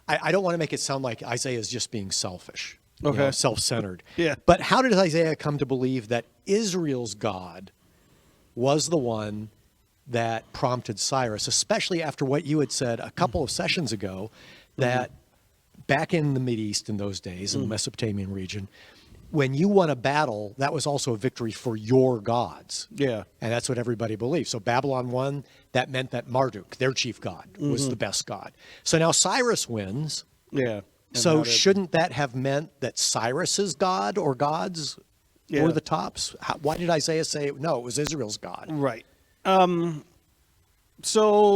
I don't want to make it sound like Isaiah is just being selfish, Okay. self-centered. Yeah. But how did Isaiah come to believe that Israel's God was the one that prompted Cyrus, especially after what you had said a couple of sessions ago, that back in the Mideast in those days, in the Mesopotamian region, when you won a battle, that was also a victory for your gods. Yeah. And that's what everybody believed. So Babylon won, that meant that Marduk, their chief god, was the best god. So now Cyrus wins. Yeah. And So how did- shouldn't that have meant that Cyrus's god or gods Yeah. were the tops? Why did Isaiah say, no, it was Israel's God? Right. So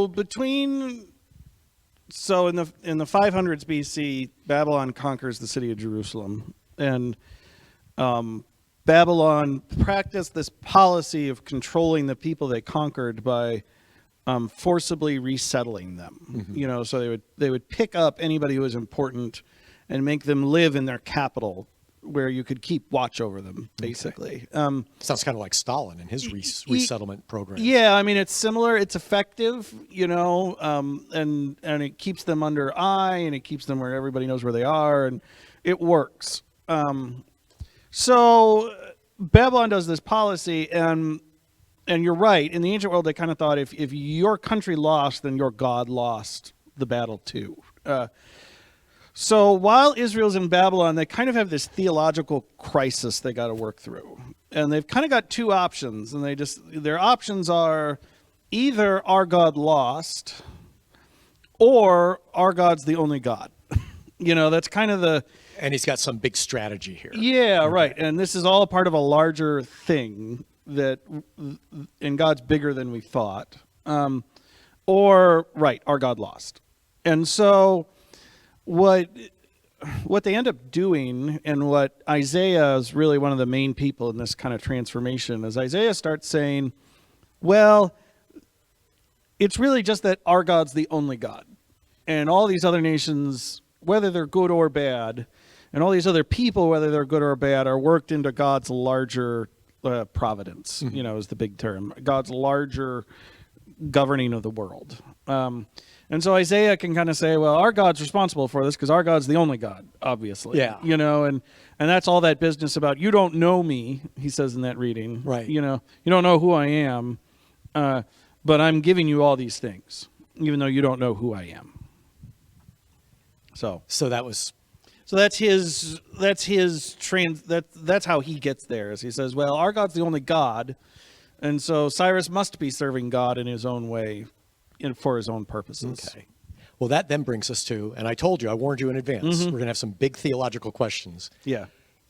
in the 500s BC, Babylon conquers the city of Jerusalem, and Babylon practiced this policy of controlling the people they conquered by forcibly resettling them. So they would pick up anybody who was important and make them live in their capital, where you could keep watch over them, basically. Sounds kind of like Stalin and his resettlement program. Yeah, I mean, it's similar. It's effective, and it keeps them under eye, and it keeps them where everybody knows where they are, and it works. So Babylon does this policy, and you're right. In the ancient world, they kind of thought if your country lost, then your God lost the battle too. So while Israel's in Babylon, they kind of have this theological crisis they got to work through. And they've kind of got two options. And their options are either our God lost or our God's the only God. That's kind of the... And he's got some big strategy here. Yeah, right. And this is all part of a larger thing and God's bigger than we thought. Or, right, our God lost. And so... What they end up doing, and what Isaiah is really one of the main people in this kind of transformation, is Isaiah starts saying, well, it's really just that our God's the only God. And all these other nations, whether they're good or bad, and all these other people, whether they're good or bad, are worked into God's larger providence, is the big term. God's larger governing of the world. And so Isaiah can kind of say, well, our God's responsible for this because our God's the only God, obviously. Yeah. And that's all that business about, you don't know me, he says in that reading. Right. You don't know who I am, but I'm giving you all these things, even though you don't know who I am. So that's how he gets there, is he says, well, our God's the only God, and so Cyrus must be serving God in his own way, for his own purposes. Okay. Well, that then brings us to, and I told you, I warned you in advance, we're going to have some big theological questions. Yeah.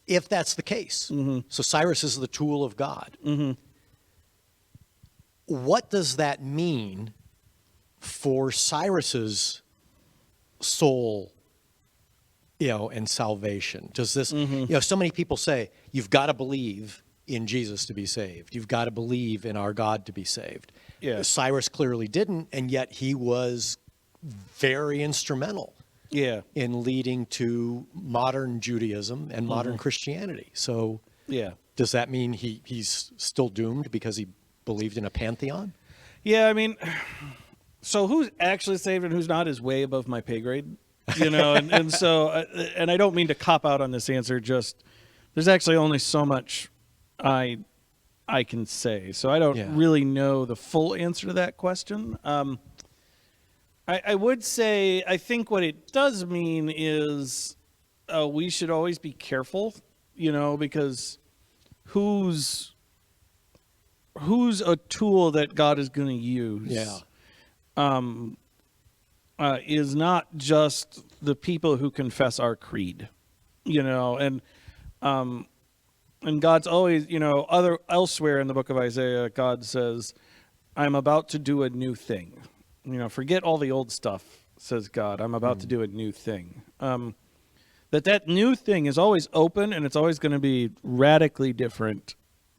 If that's the case, so Cyrus is the tool of God. What does that mean for Cyrus's soul, and salvation? Does this, so many people say, you've got to believe in Jesus to be saved. You've got to believe in our God to be saved. Yeah. Cyrus clearly didn't, and yet he was very instrumental in leading to modern Judaism and modern Christianity. So does that mean he's still doomed because he believed in a pantheon? Yeah, I mean, so who's actually saved and who's not is way above my pay grade, and so, and I don't mean to cop out on this answer, just there's actually only so much I can say. So I don't really know the full answer to that question. I would say, I think what it does mean is we should always be careful, because who's a tool that God is going to use is not just the people who confess our creed, and God's always, elsewhere in the book of Isaiah, God says, I'm about to do a new thing. Forget all the old stuff, says God. I'm about to do a new thing. That new thing is always open, and it's always going to be radically different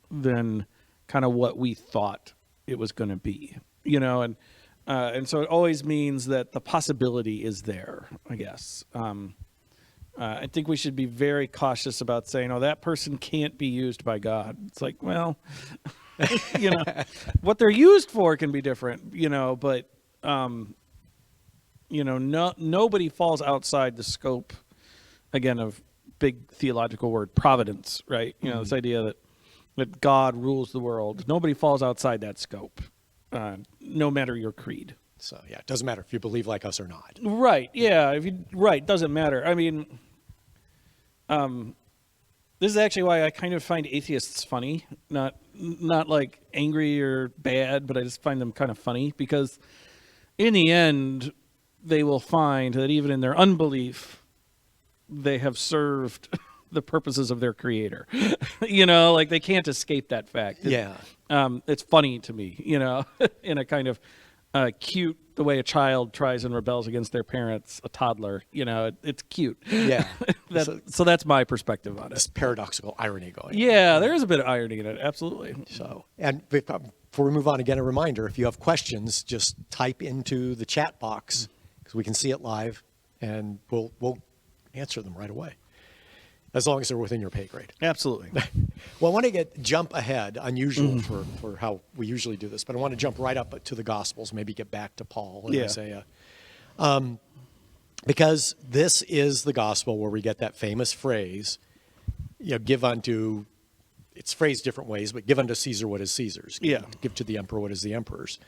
than kind of what we thought it was going to be. And so it always means that the possibility is there, I guess. I think we should be very cautious about saying, that person can't be used by God. It's like, well, what they're used for can be different, but Nobody falls outside the scope, again, of big theological word, providence, right? This idea that God rules the world. Nobody falls outside that scope, no matter your creed. So, yeah, it doesn't matter if you believe like us or not. Right, yeah. Doesn't matter. I mean, this is actually why I kind of find atheists funny. Not like angry or bad, but I just find them kind of funny because in the end, they will find that even in their unbelief, they have served the purposes of their creator. Like they can't escape that fact. It's funny to me, in a kind of cute, the way a child tries and rebels against their parents, a toddler, it's cute. Yeah. So that's my perspective on it. This paradoxical irony going on. Yeah, there is a bit of irony in it, absolutely. So, and before we move on, again, a reminder, if you have questions, just type into the chat box because we can see it live and we'll answer them right away, as long as they're within your pay grade. Absolutely. Well, I want to jump ahead, unusual for how we usually do this, but I want to jump right up to the Gospels, maybe get back to Paul and Isaiah. Because this is the Gospel where we get that famous phrase, give unto, it's phrased different ways, but give unto Caesar what is Caesar's. Give to the emperor what is the emperor's,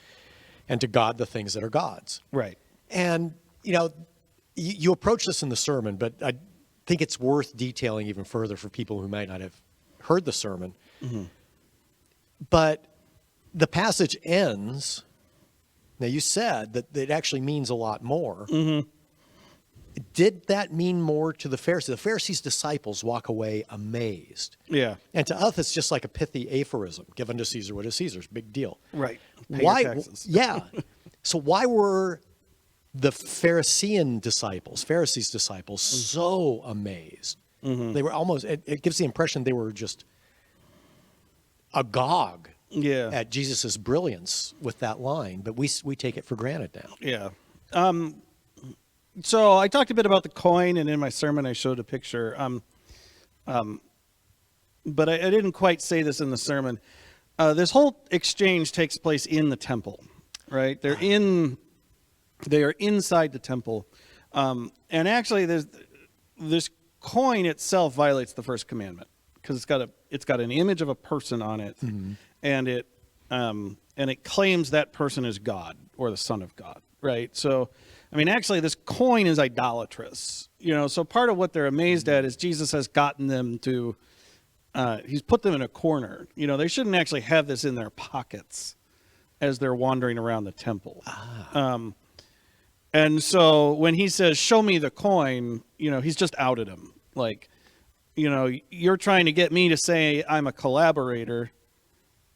and to God the things that are God's. Right. And, you approach this in the sermon, but I think it's worth detailing even further for people who might not have heard the sermon. But the passage ends. Now, you said that it actually means a lot more. Did that mean more to the Pharisees? The Pharisees' disciples walk away amazed. Yeah. And to us, it's just like a pithy aphorism. Give unto Caesar what is Caesar's. Big deal. Right. Pay Why? your taxes. Yeah. So why were the Pharisees' disciples so amazed? They were almost, it gives the impression they were just agog at Jesus' brilliance with that line, but we take it for granted now. Yeah. So I talked a bit about the coin, and in my sermon I showed a picture. But I didn't quite say this in the sermon. This whole exchange takes place in the temple, right? They are inside the temple, and actually, this coin itself violates the first commandment because it's got an image of a person on it, and it claims that person is God or the Son of God, right? So, I mean, actually, this coin is idolatrous, So part of what they're amazed at is Jesus has gotten them to, he's put them in a corner. They shouldn't actually have this in their pockets as they're wandering around the temple. And so when he says, show me the coin, he's just outed him. Like, you're trying to get me to say I'm a collaborator,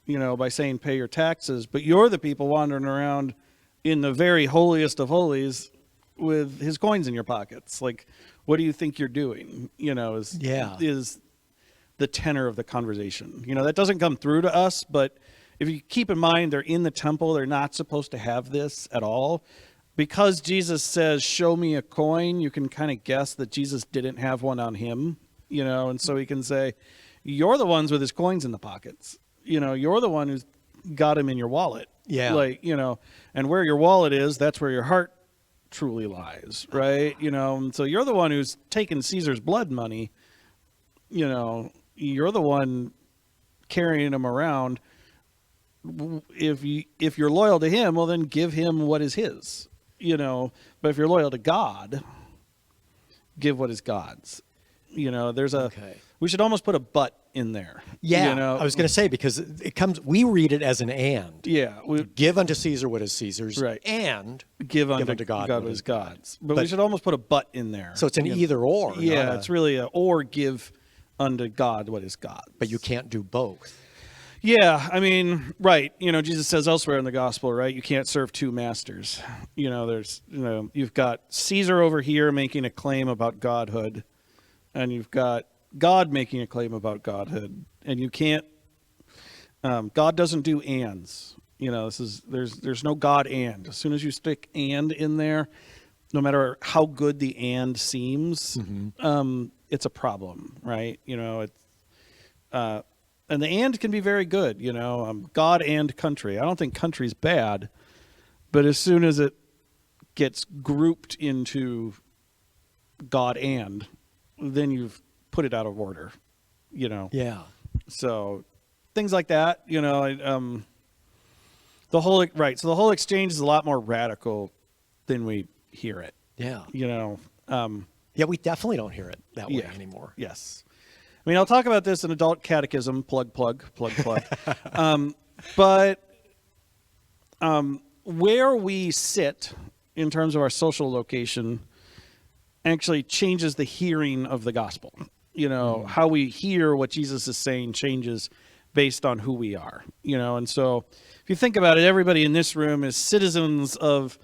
by saying pay your taxes, but you're the people wandering around in the very holiest of holies with his coins in your pockets. Like, what do you think you're doing? Is the tenor of the conversation. That doesn't come through to us, but if you keep in mind they're in the temple, they're not supposed to have this at all. Because Jesus says, show me a coin, you can kind of guess that Jesus didn't have one on him, and so he can say, you're the ones with his coins in the pockets. You're the one who's got him in your wallet. Yeah. Like, and where your wallet is, that's where your heart truly lies, right? And so you're the one who's taken Caesar's blood money, you're the one carrying him around. If you're loyal to him, well, then give him what is his. But if you're loyal to God, give what is God's. We should almost put a but in there. Yeah, I was going to say, because we read it as an and. Yeah. Give unto Caesar what is Caesar's, right, and give unto God what is God's. But we should almost put a but in there. So it's an either or. Yeah, it's really or give unto God what is God's. But you can't do both. Yeah, I mean, right. Jesus says elsewhere in the gospel, right? You can't serve two masters. You've got Caesar over here making a claim about godhood, and you've got God making a claim about godhood, and you can't. God doesn't do ands. There's no God and. As soon as you stick and in there, no matter how good the and seems, it's a problem, right? And the and can be very good, God and country. I don't think country's bad, but as soon as it gets grouped into God and, then you've put it out of order, Yeah. So things like that, the whole So the whole exchange is a lot more radical than we hear it. Yeah. Yeah, we definitely don't hear it that way anymore. Yes. I mean, I'll talk about this in adult catechism, plug. But where we sit in terms of our social location actually changes the hearing of the gospel. How we hear what Jesus is saying changes based on who we are, and so if you think about it, everybody in this room is citizens of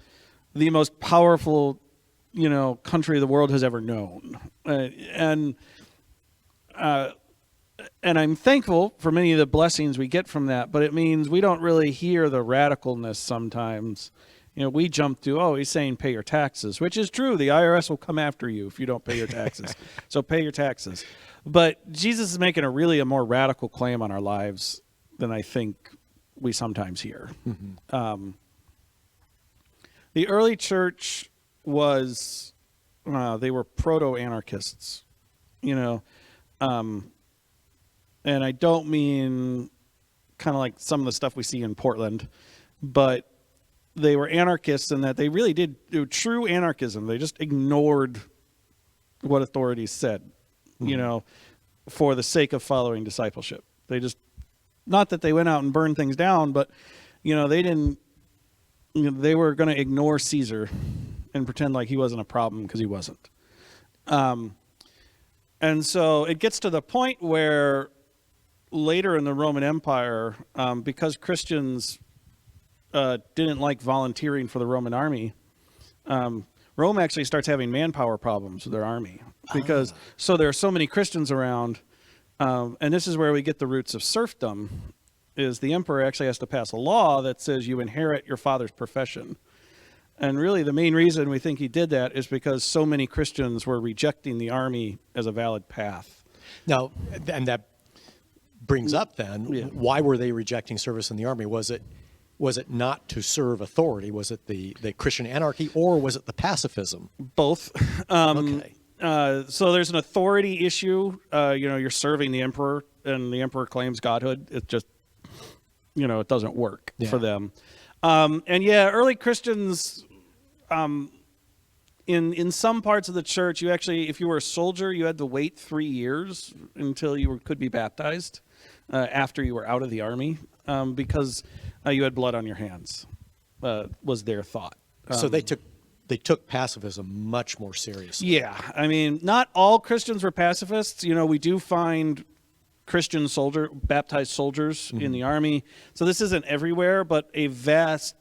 the most powerful, country the world has ever known. And I'm thankful for many of the blessings we get from that, but it means we don't really hear the radicalness sometimes. We jump to, oh, he's saying pay your taxes, which is true. The IRS will come after you if you don't pay your taxes. So pay your taxes. But Jesus is making a more radical claim on our lives than I think we sometimes hear. Mm-hmm. The early church was, they were proto-anarchists, and I don't mean kind of like some of the stuff we see in Portland, but they were anarchists in that they really did do true anarchism. They just ignored what authorities said, for the sake of following discipleship. They just, not that they went out and burned things down, but, they didn't, they were going to ignore Caesar and pretend like he wasn't a problem because he wasn't. And so it gets to the point where later in the Roman Empire, because Christians didn't like volunteering for the Roman army, Rome actually starts having manpower problems with their army because so there are so many Christians around, and this is where we get the roots of serfdom. Is the emperor actually has to pass a law that says you inherit your father's profession. And really the main reason we think he did that is because so many Christians were rejecting the army as a valid path. Now, and that brings up then, why were they rejecting service in the army? Was it not to serve authority? Was it the Christian anarchy, or was it the pacifism? Both. Okay. So there's an authority issue. You're serving the emperor, and the emperor claims godhood. It just, it doesn't work for them. Early Christians, in some parts of the church, you actually, if you were a soldier, you had to wait 3 years until you could be baptized after you were out of the army, because you had blood on your hands, was their thought. So they took pacifism much more seriously. Yeah, I mean, not all Christians were pacifists. We do find Christian baptized soldiers in the army. So this isn't everywhere, but a vast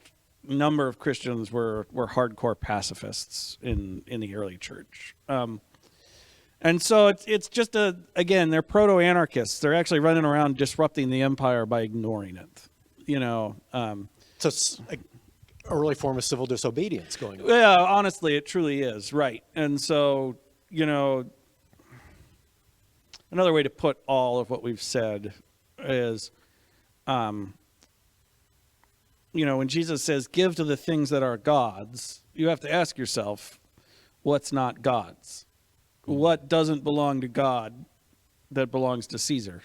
number of Christians were hardcore pacifists in the early church. And so it's just again, they're proto-anarchists. They're actually running around disrupting the empire by ignoring it. So it's an early form of civil disobedience going on. Yeah, honestly, it truly is, right. And so, another way to put all of what we've said is, when Jesus says, give to the things that are God's, you have to ask yourself, what's not God's? What doesn't belong to God that belongs to Caesar?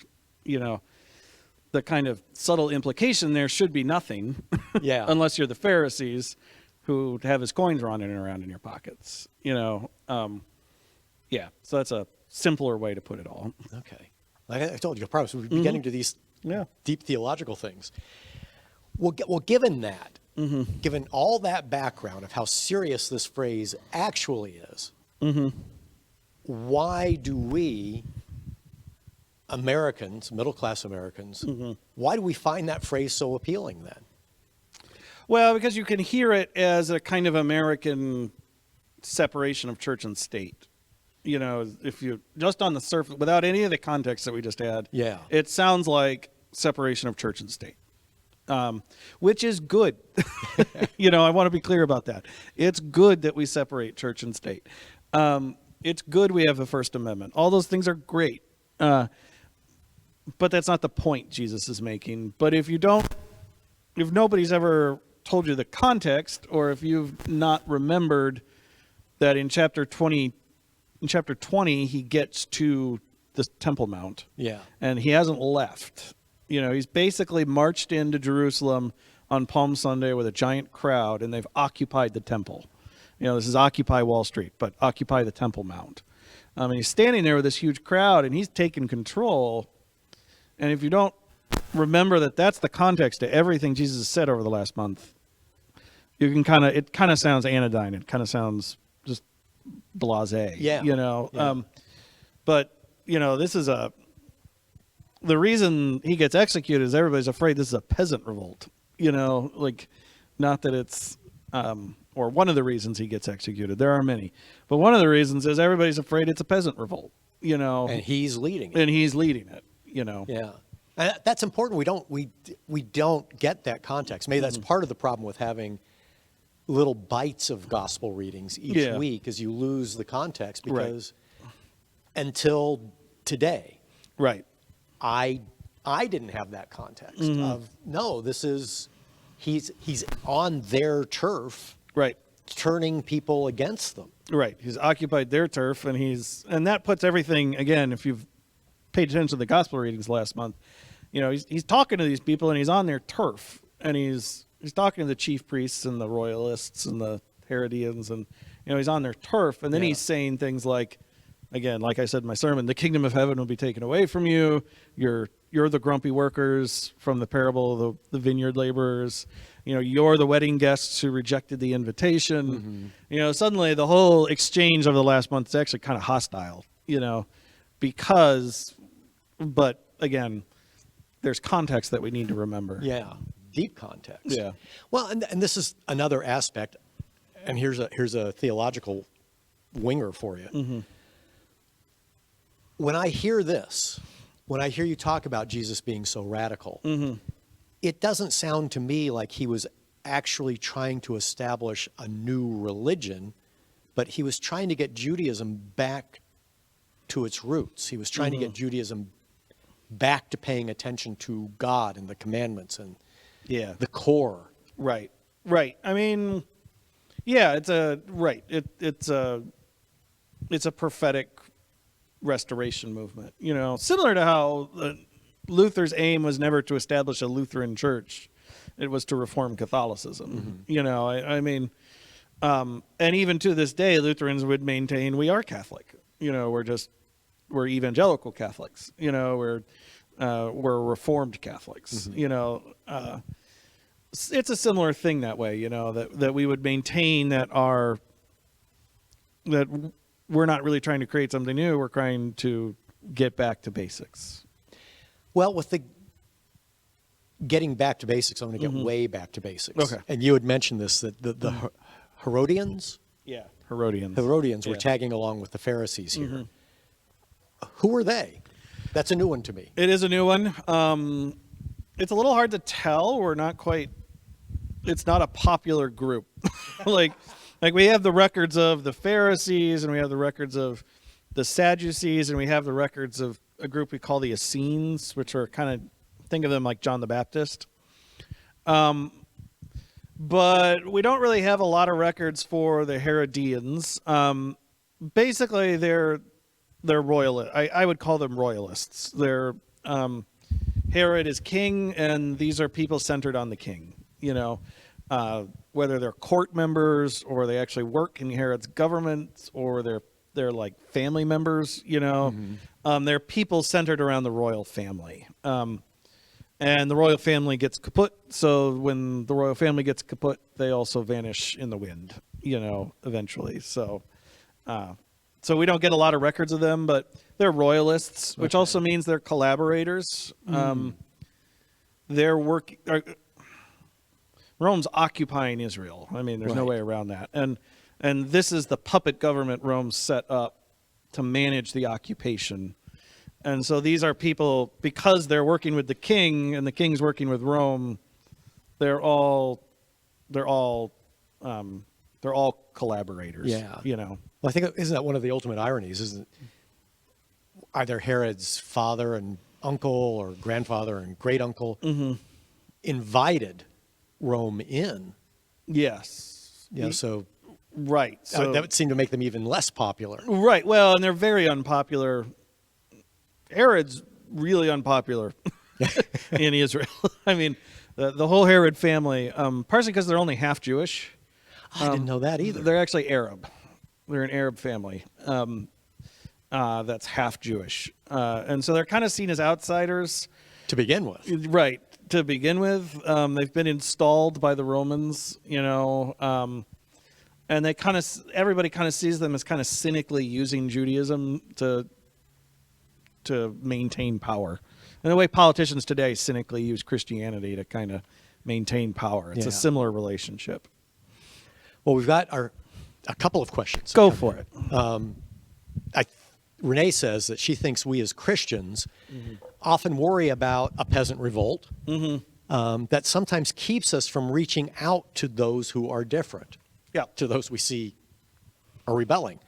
The kind of subtle implication there should be nothing, unless you're the Pharisees who have his coins running around in your pockets. So that's a simpler way to put it all. Okay. Like I told you, probably we'll be getting to these deep theological things. Well, given that, given all that background of how serious this phrase actually is, why do we Americans, middle-class Americans, why do we find that phrase so appealing then? Well, because you can hear it as a kind of American separation of church and state. If you just on the surface, without any of the context that we just had, it sounds like separation of church and state, which is good. I want to be clear about that. It's good that we separate church and state. It's good we have the First Amendment. All those things are great. But that's not the point Jesus is making. But if nobody's ever told you the context, or if you've not remembered that in chapter 20, he gets to the Temple Mount. Yeah. And he hasn't left. He's basically marched into Jerusalem on Palm Sunday with a giant crowd, and they've occupied the temple. This is Occupy Wall Street, but Occupy the Temple Mount. And he's standing there with this huge crowd, and he's taking control. And if you don't remember that that's the context to everything Jesus has said over the last month, it kind of sounds anodyne. It kind of sounds just blasé. Yeah. Yeah. But this is the reason he gets executed is everybody's afraid this is a peasant revolt. Not that it's or one of the reasons he gets executed. There are many, but one of the reasons is everybody's afraid it's a peasant revolt. And he's leading it. Yeah. And that's important. We don't get that context. Maybe that's part of the problem with having little bites of gospel readings each week, is you lose the context because until today, right, I didn't have that context of this is he's on their turf, right, turning people against them. Right. He's occupied their turf, and that puts everything, again, if you've paid attention to the gospel readings last month, he's talking to these people and he's on their turf, and he's talking to the chief priests and the royalists and the Herodians, and he's on their turf, and then he's saying things like, again, like I said in my sermon, the kingdom of heaven will be taken away from you. You're the grumpy workers from the parable of the vineyard laborers. You're the wedding guests who rejected the invitation. Suddenly the whole exchange of the last month is actually kind of hostile, but again, there's context that we need to remember. Yeah. Deep context. Yeah. Well, and this is another aspect, and here's a theological winger for you. When I hear this, when I hear you talk about Jesus being so radical, it doesn't sound to me like he was actually trying to establish a new religion, but he was trying to get Judaism back to its roots. He was trying to get Judaism back to paying attention to God and the commandments and the core. Right. I mean, it's a prophetic restoration movement, similar to how Luther's aim was never to establish a Lutheran church. It was to reform Catholicism. I mean, and even to this day, Lutherans would maintain we are Catholic. We're evangelical Catholics. We're Reformed Catholics. It's a similar thing that way. That we would maintain that we're not really trying to create something new. We're trying to get back to basics. Well, with the getting back to basics, I'm going to get way back to basics. Okay. And you had mentioned this, that the Herodians? Yeah, Herodians. Herodians were tagging along with the Pharisees here. Who are they? That's a new one to me. It is a new one. It's a little hard to tell. It's not a popular group. like we have the records of the Pharisees, and we have the records of the Sadducees, and we have the records of a group we call the Essenes, which are kind of, think of them like John the Baptist. But we don't really have a lot of records for the Herodians. Basically, they're royal. I would call them royalists. They're Herod is king, and these are people centered on the king. Whether they're court members or they actually work in Herod's government, or they're like family members. They're people centered around the royal family. And the royal family gets kaput. So when the royal family gets kaput, they also vanish in the wind. Eventually. So we don't get a lot of records of them, but they're royalists, which also means they're collaborators. They're working. Rome's occupying Israel. I mean, there's no way around that. And this is the puppet government Rome set up to manage the occupation. And so these are people, because they're working with the king and the king's working with Rome, they're all collaborators. Yeah. Well, I think, isn't that one of the ultimate ironies? Isn't either Herod's father and uncle or grandfather and great uncle invited Rome in Yes. You know, so Right. So that would seem to make them even less popular. right. Well, and they're very unpopular. Herod's really unpopular in Israel. I mean, the whole Herod family, partially because they're only half Jewish. I didn't know that either. They're actually Arab. They're an Arab family that's half Jewish. And so they're kind of seen as outsiders. To begin with. Right. To begin with, they've been installed by the Romans, and they everybody kind of sees them as kind of cynically using Judaism to maintain power. And the way politicians today cynically use Christianity to kind of maintain power. It's a similar relationship. Well, we've got a couple of questions. Go for it. Renee says that she thinks we as Christians often worry about a peasant revolt that sometimes keeps us from reaching out to those who are different, to those we see are rebelling.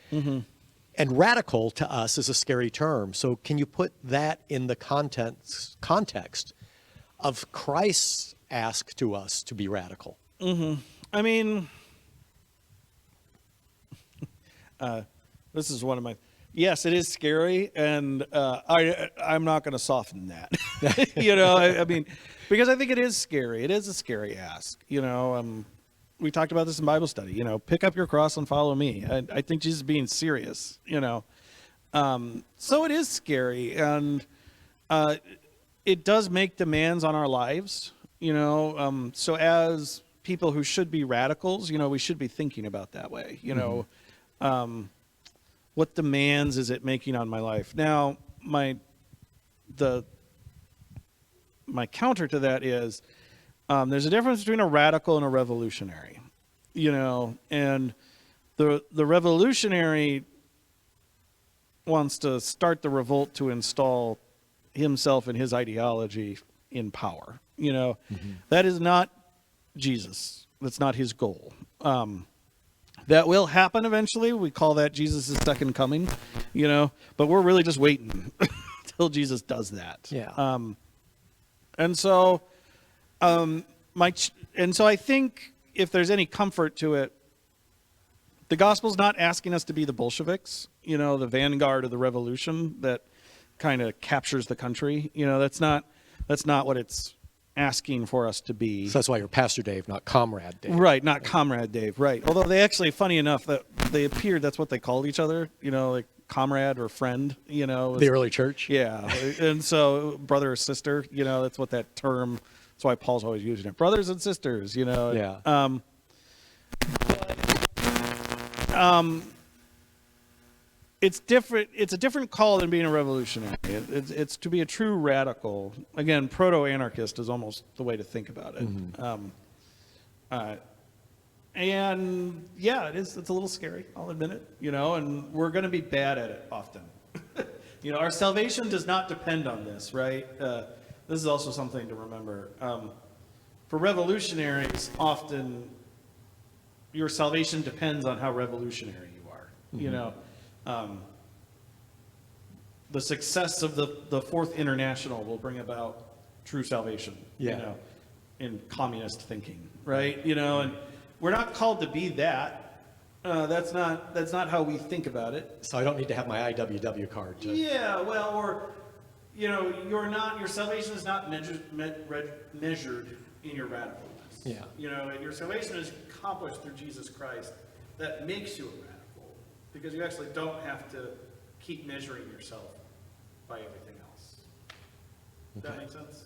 And radical to us is a scary term. So can you put that in the context of Christ's ask to us to be radical? I mean, this is one of my... Yes, it is scary, and I'm not going to soften that. I mean, because I think it is scary. It is a scary ask. We talked about this in Bible study. Pick up your cross and follow me. I think Jesus is being serious. So it is scary, and it does make demands on our lives. So as people who should be radicals, we should be thinking about that way. What demands is it making on my life? Now, my counter to that is there's a difference between a radical and a revolutionary, and the revolutionary wants to start the revolt to install himself and his ideology in power. That is not Jesus. That's not his goal. That will happen eventually. We call that Jesus' second coming, but we're really just waiting till Jesus does that. Yeah. And so I think if there's any comfort to it, the gospel's not asking us to be the Bolsheviks, the vanguard of the revolution that kind of captures the country. That's not what it's asking for us to be. So that's why you're Pastor Dave, not Comrade Dave. Right, not Comrade Dave, right. Although they actually, funny enough, that they appeared, that's what they called each other, like comrade or friend, The early church? Yeah, and so brother or sister, that's what that term, that's why Paul's always using it. Brothers and sisters, Yeah. It's different. It's a different call than being a revolutionary. It's to be a true radical. Again, proto-anarchist is almost the way to think about it. And yeah, it is. It's a little scary. I'll admit it. And we're going to be bad at it often. Our salvation does not depend on this, right? This is also something to remember. For revolutionaries, often your salvation depends on how revolutionary you are. The success of the Fourth International will bring about true salvation, in communist thinking, right? And we're not called to be that. That's not how we think about it. So I don't need to have my IWW card. Yeah, well, or your salvation is not measured in your radicalness. Yeah. Your salvation is accomplished through Jesus Christ. That makes you a radical. Because you actually don't have to keep measuring yourself by everything else. Does that make sense?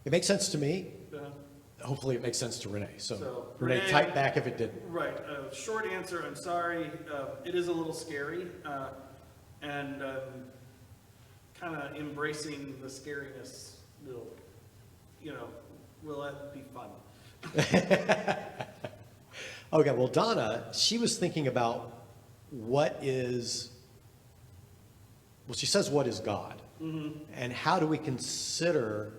It makes sense to me. Hopefully it makes sense to Renee. So Renee, Renee, type back if it didn't. Right. Short answer, I'm sorry. It is a little scary. And kind of embracing the scariness will that be fun. Okay, well, Donna, she was thinking about she says, what is God? And how do we consider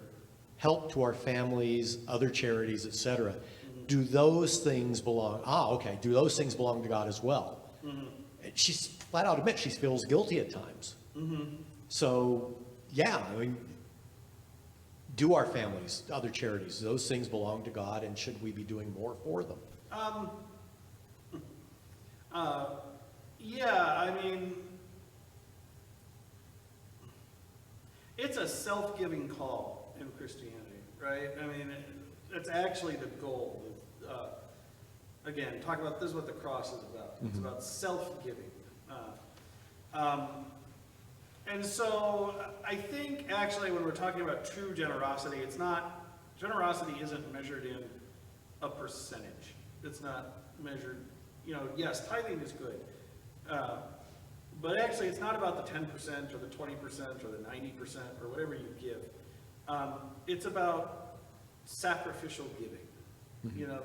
help to our families, other charities, etc.? Do those things belong? Do those things belong to God as well? She's flat out admits she feels guilty at times. So, do our families, other charities, those things belong to God, and should we be doing more for them? Um, yeah, I mean, it's a self-giving call in Christianity, right? I mean, it's actually the goal. Again, talk about this is what the cross is about. It's about self-giving. And so I think actually when we're talking about true generosity, generosity isn't measured in a percentage. It's not measured, yes, tithing is good. But actually it's not about the 10% or the 20% or the 90% or whatever you give. It's about sacrificial giving.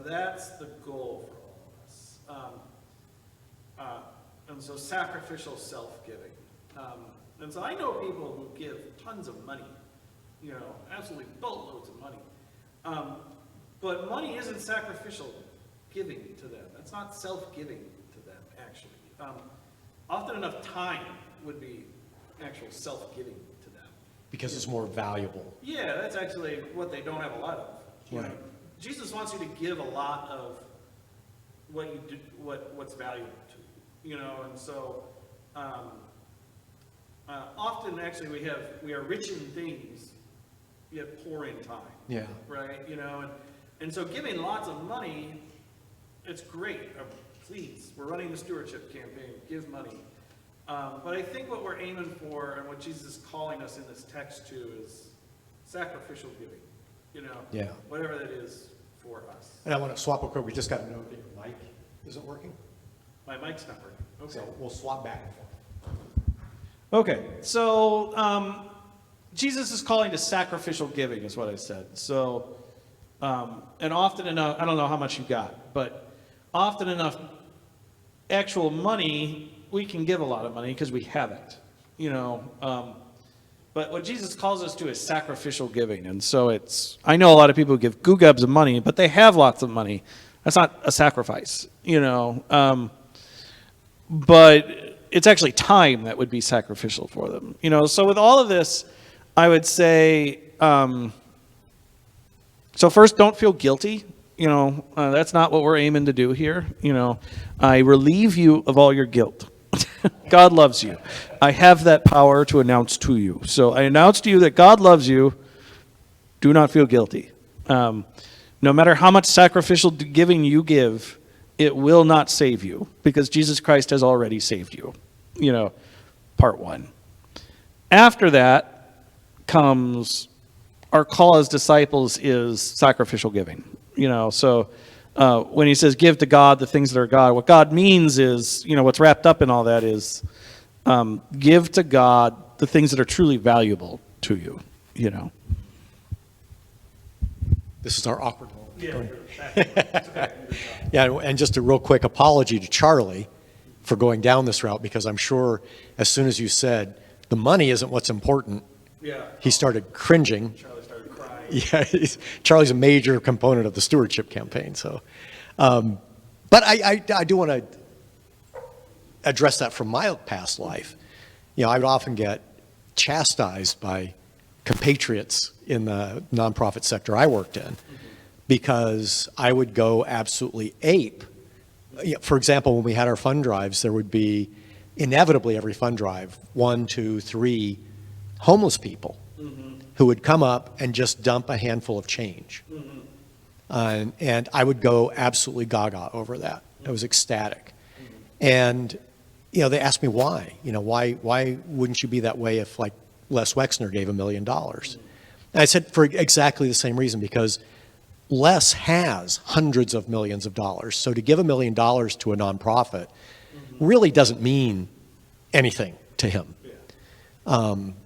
That's the goal for all of us. And so sacrificial self-giving. And so I know people who give tons of money, absolutely boatloads of money. But money isn't sacrificial giving to them. That's not self-giving to them, actually. Often enough time would be actual self-giving to them. Because it's more valuable. Yeah, that's actually what they don't have a lot of. Right. Jesus wants you to give a lot of what you do, what's valuable to you. And so often actually we are rich in things, yet poor in time. Yeah. Right. And so giving lots of money, it's great. Please, we're running the stewardship campaign. Give money. But I think what we're aiming for and what Jesus is calling us in this text to is sacrificial giving. Yeah. Whatever that is for us. And I want to swap real quick. We just got a note that your mic isn't working. My mic's not working. Okay. So we'll swap back and forth. Okay, so Jesus is calling to sacrificial giving, is what I said. So, and often enough, I don't know how much you got, but often enough, actual money, we can give a lot of money because we have it, but what Jesus calls us to is sacrificial giving. And so I know a lot of people who give goo-gubs of money, but they have lots of money. That's not a sacrifice, but it's actually time that would be sacrificial for them. So with all of this, I would say, so first, don't feel guilty. That's not what we're aiming to do here. I relieve you of all your guilt. God loves you. I have that power to announce to you. So I announce to you that God loves you. Do not feel guilty. No matter how much sacrificial giving you give, it will not save you because Jesus Christ has already saved you. Part one. After that comes our call as disciples is sacrificial giving. So when he says give to God the things that are God, what God means is, what's wrapped up in all that is give to God the things that are truly valuable to you, This is our awkward moment. Yeah, Yeah, and just a real quick apology to Charlie for going down this route, because I'm sure as soon as you said the money isn't what's important, he started cringing. Charlie started crying. Yeah, Charlie's a major component of the stewardship campaign. So, but I do want to address that from my past life. I would often get chastised by compatriots in the nonprofit sector I worked in because I would go absolutely ape. For example, when we had our fund drives, there would be inevitably every fund drive 1, 2, 3 homeless people who would come up and just dump a handful of change. And I would go absolutely gaga over that. I was ecstatic. And, they asked me why. Why wouldn't you be that way if, like, Les Wexner gave $1 million? And I said for exactly the same reason, because Les has hundreds of millions of dollars. So to give $1 million to a nonprofit really doesn't mean anything to him.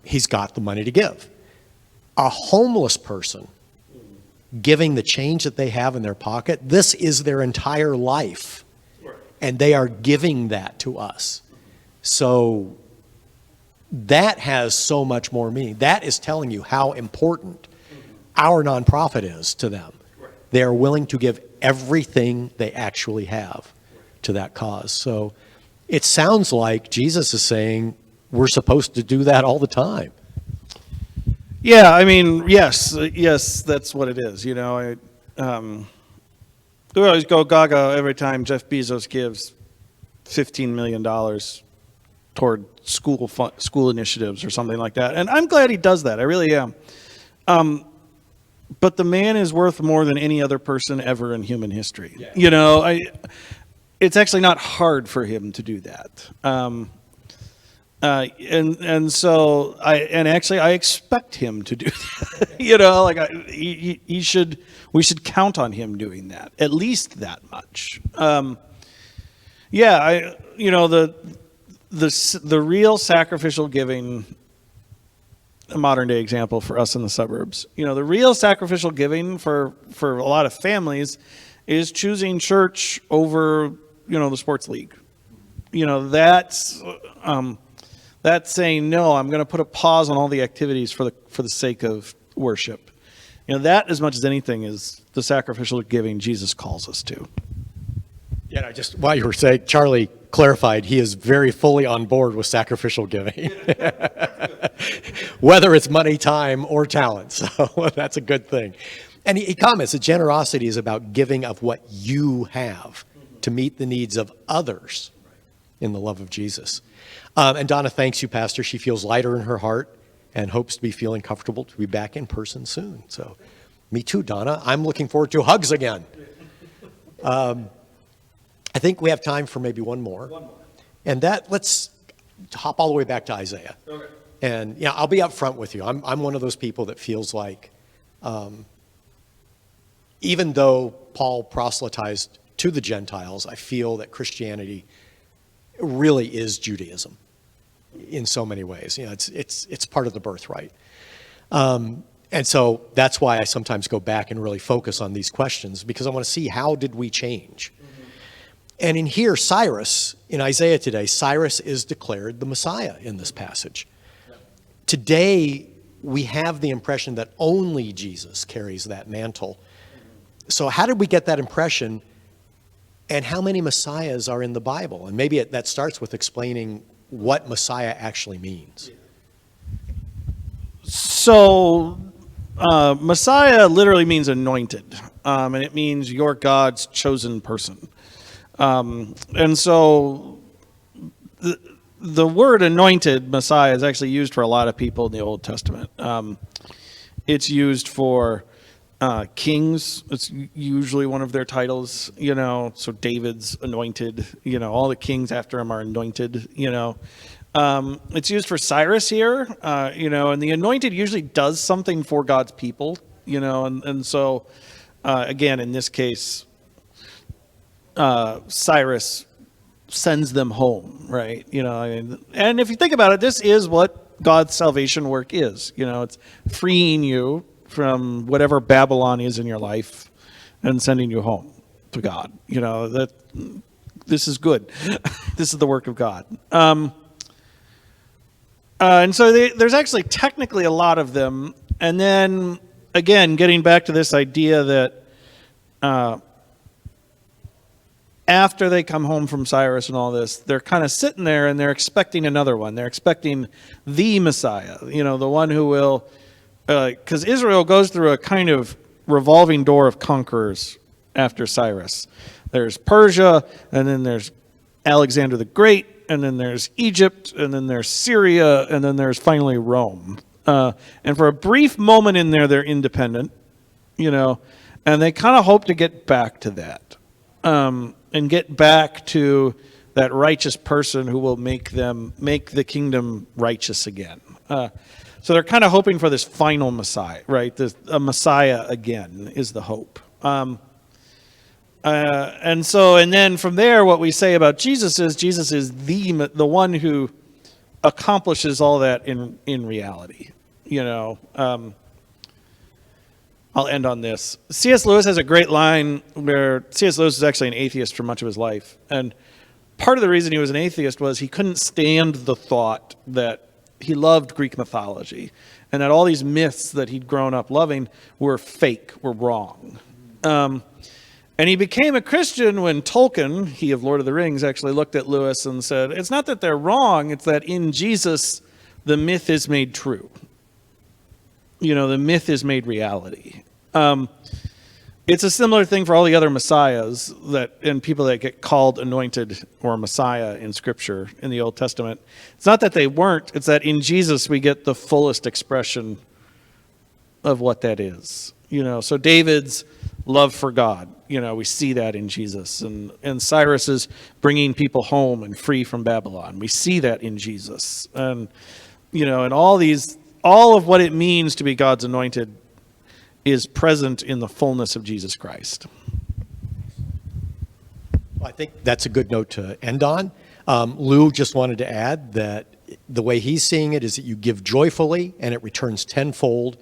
He's got the money to give. A homeless person giving the change that they have in their pocket, this is their entire life. And they are giving that to us. So that has so much more meaning. That is telling you how important our nonprofit is to them. They are willing to give everything they actually have to that cause. So it sounds like Jesus is saying we're supposed to do that all the time. Yeah, I mean, yes, that's what it is. We always go gaga every time Jeff Bezos gives $15 million toward school initiatives or something like that. And I'm glad he does that. I really am. But the man is worth more than any other person ever in human history. Yeah. You know, it's actually not hard for him to do that. And so I expect him to do that. You know, like we should count on him doing that, at least that much. The real sacrificial giving, a modern day example for us in the suburbs, you know, the real sacrificial giving for a lot of families is choosing church over, you know, the sports league. You know, that's saying, no, I'm going to put a pause on all the activities for the sake of worship. You know, that as much as anything is the sacrificial giving Jesus calls us to. Yeah, while you were saying, Charlie clarified he is very fully on board with sacrificial giving, whether it's money, time, or talent. So that's a good thing. And he comments that generosity is about giving of what you have to meet the needs of others in the love of Jesus. And Donna thanks you, Pastor. She feels lighter in her heart and hopes to be feeling comfortable to be back in person soon. So me too, Donna. I'm looking forward to hugs again. I think we have time for maybe one more. And let's hop all the way back to Isaiah. Okay. And yeah, I'll be up front with you. I'm one of those people that feels like, even though Paul proselytized to the Gentiles, I feel that Christianity really is Judaism in so many ways. You know, it's part of the birthright. And so that's why I sometimes go back and really focus on these questions, because I want to see, how did we change? And in here, Cyrus, in Isaiah today, Cyrus is declared the Messiah in this passage. Today, we have the impression that only Jesus carries that mantle. So how did we get that impression? And how many Messiahs are in the Bible? And maybe that starts with explaining what Messiah actually means. So Messiah literally means anointed. And it means you're God's chosen person. And so the word anointed, Messiah, is actually used for a lot of people in the Old Testament. It's used for kings. It's usually one of their titles, you know, so David's anointed, you know, all the kings after him are anointed, you know. It's used for Cyrus here, you know, and the anointed usually does something for God's people, you know, and so, again, in this case, Cyrus sends them home, right? You know, and if you think about it, this is what God's salvation work is. You know, it's freeing you from whatever Babylon is in your life and sending you home to God. You know, that this is good. This is the work of God. And so there's actually technically a lot of them. And then, again, getting back to this idea that after they come home from Cyrus and all this, they're kind of sitting there and they're expecting another one. They're expecting the Messiah, you know, the one who will, because Israel goes through a kind of revolving door of conquerors after Cyrus. There's Persia, and then there's Alexander the Great, and then there's Egypt, and then there's Syria, and then there's finally Rome. And for a brief moment in there, they're independent, you know, and they kind of hope to get back to that. And get back to that righteous person who will make the kingdom righteous again. So they're kind of hoping for this final Messiah, right? A Messiah again is the hope. And then from there, what we say about Jesus is the one who accomplishes all that in reality. You know, I'll end on this. C.S. Lewis has a great line where C.S. Lewis is actually an atheist for much of his life. And part of the reason he was an atheist was he couldn't stand the thought that he loved Greek mythology and that all these myths that he'd grown up loving were fake, were wrong. And he became a Christian when Tolkien, he of Lord of the Rings, actually looked at Lewis and said, it's not that they're wrong, it's that in Jesus, the myth is made true. You know, the myth is made reality. It's a similar thing for all the other messiahs and people that get called anointed or messiah in Scripture in the Old Testament. It's not that they weren't, it's that in Jesus we get the fullest expression of what that is. So David's love for God, we see that in Jesus. And Cyrus is bringing people home and free from Babylon. We see that in Jesus. And, and all of what it means to be God's anointed is present in the fullness of Jesus Christ. Well, I think that's a good note to end on. Lou just wanted to add that the way he's seeing it is that you give joyfully and it returns tenfold.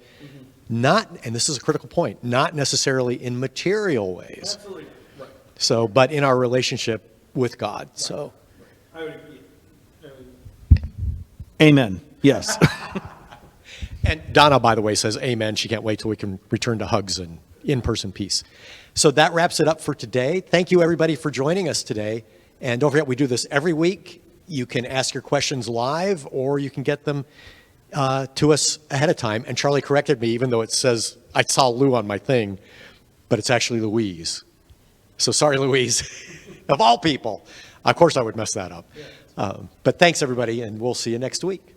Not, and this is a critical point, not necessarily in material ways. Absolutely. Right. So, but in our relationship with God. Right. So, I would agree. Amen. Yes. And Donna, by the way, says amen. She can't wait till we can return to hugs and in-person peace. So that wraps it up for today. Thank you, everybody, for joining us today. And don't forget, we do this every week. You can ask your questions live, or you can get them to us ahead of time. And Charlie corrected me, even though it says, I saw Lou on my thing, but it's actually Louise. So sorry, Louise, of all people. Of course I would mess that up. But thanks, everybody, and we'll see you next week.